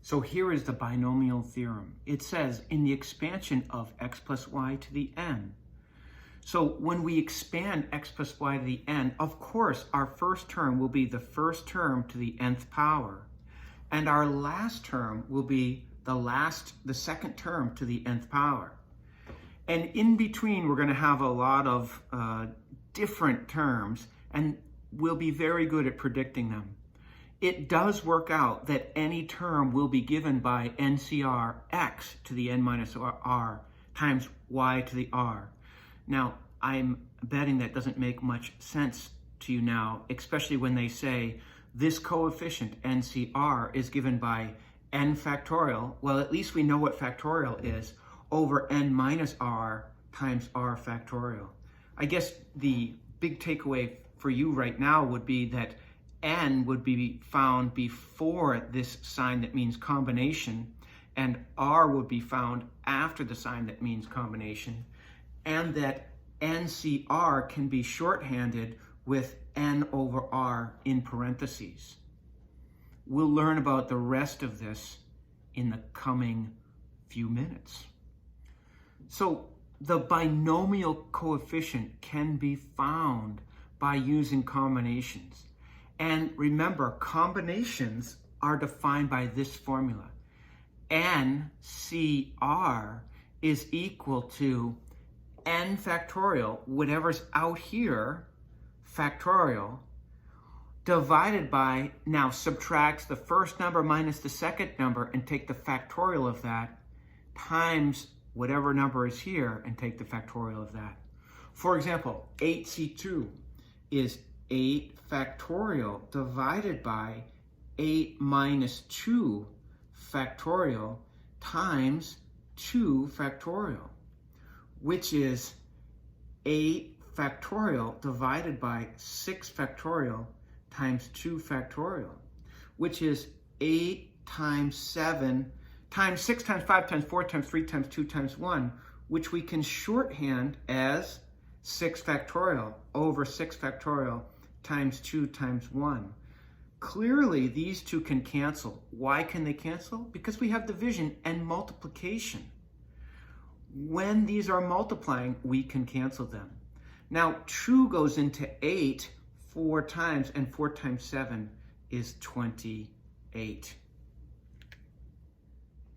So here is the binomial theorem. It says in the expansion of x plus y to the n. So when we expand x plus y to the n, of course, our first term will be the first term to the nth power. And our last term will be the second term to the nth power. And in between, we're going to have a lot of different terms, and we'll be very good at predicting them. It does work out that any term will be given by NCR x to the n minus r times y to the r. Now, I'm betting that doesn't make much sense to you now, especially when they say this coefficient NCR is given by n factorial. Well, at least we know what factorial is, over n minus r times r factorial. I guess the big takeaway for you right now would be that n would be found before this sign that means combination, and r would be found after the sign that means combination, and that NCR can be shorthanded with n over r in parentheses. We'll learn about the rest of this in the coming few minutes. So the binomial coefficient can be found by using combinations. And remember, combinations are defined by this formula. NCR is equal to n factorial, whatever's out here, factorial, divided by, now subtract the first number minus the second number and take the factorial of that, times whatever number is here and take the factorial of that. For example, 8C2 is 8 factorial divided by 8 minus 2 factorial times 2 factorial, which is 8 factorial divided by 6 factorial times 2 factorial, which is 8 times 7 times 6 times 5 times 4 times 3 times 2 times 1, which we can shorthand as 6 factorial over 6 factorial times 2 times 1. Clearly, these two can cancel. Why can they cancel? Because we have division and multiplication. When these are multiplying, we can cancel them. Now, 2 goes into 8 4 times, and 4 times 7 is 28.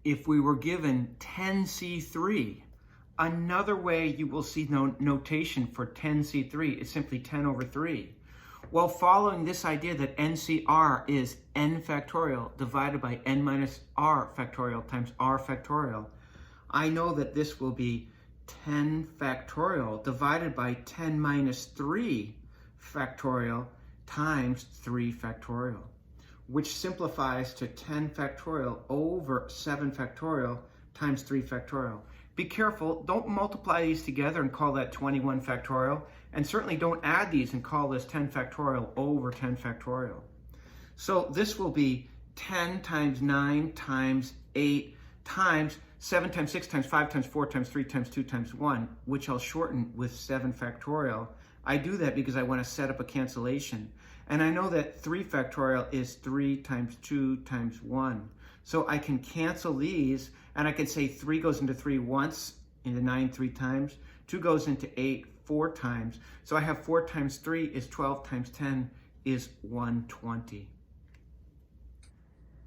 If we were given 10C3, another way you will see notation for 10C3 is simply 10 over 3. Well, following this idea that NCR is n factorial divided by n minus r factorial times r factorial, I know that this will be 10 factorial divided by 10 minus 3 factorial times 3 factorial, which simplifies to 10 factorial over 7 factorial times 3 factorial. Be careful, don't multiply these together and call that 21 factorial, and certainly don't add these and call this 10 factorial over 10 factorial. So this will be 10 times 9 times 8 times 7 times 6 times 5 times 4 times 3 times 2 times 1, which I'll shorten with 7 factorial. I do that because I want to set up a cancellation. And I know that 3 factorial is 3 times 2 times 1. So I can cancel these, and I can say 3 goes into 3 once, into 9 3 times. 2 goes into 8 4 times. So I have 4 times 3 is 12 times 10 is 120.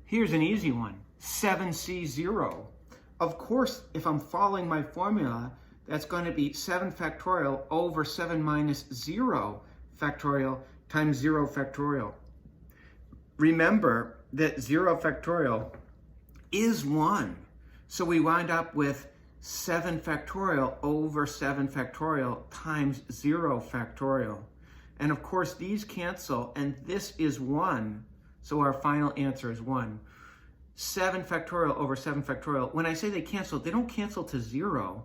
Here's an easy one, 7C0. Of course, if I'm following my formula, that's going to be 7 factorial over 7 minus 0 factorial times 0 factorial. Remember that 0 factorial is 1. So we wind up with 7 factorial over 7 factorial times 0 factorial. And of course, these cancel, and this is 1. So our final answer is 1. 7 factorial over 7 factorial. When I say they cancel, they don't cancel to 0.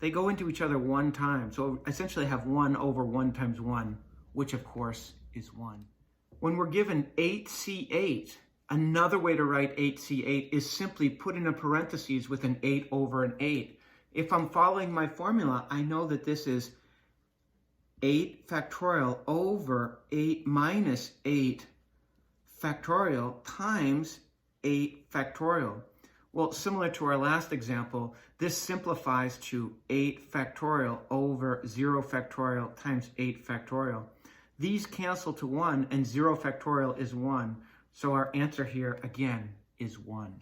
They go into each other one time. So essentially I have 1 over 1 times 1, which of course is 1. When we're given 8C8, another way to write 8C8 is simply put in a parentheses with an 8 over an 8. If I'm following my formula, I know that this is 8 factorial over 8 minus 8 factorial times 8 factorial. Well, similar to our last example, this simplifies to 8 factorial over 0 factorial times 8 factorial. These cancel to 1, and 0 factorial is 1. So our answer here, again, is 1.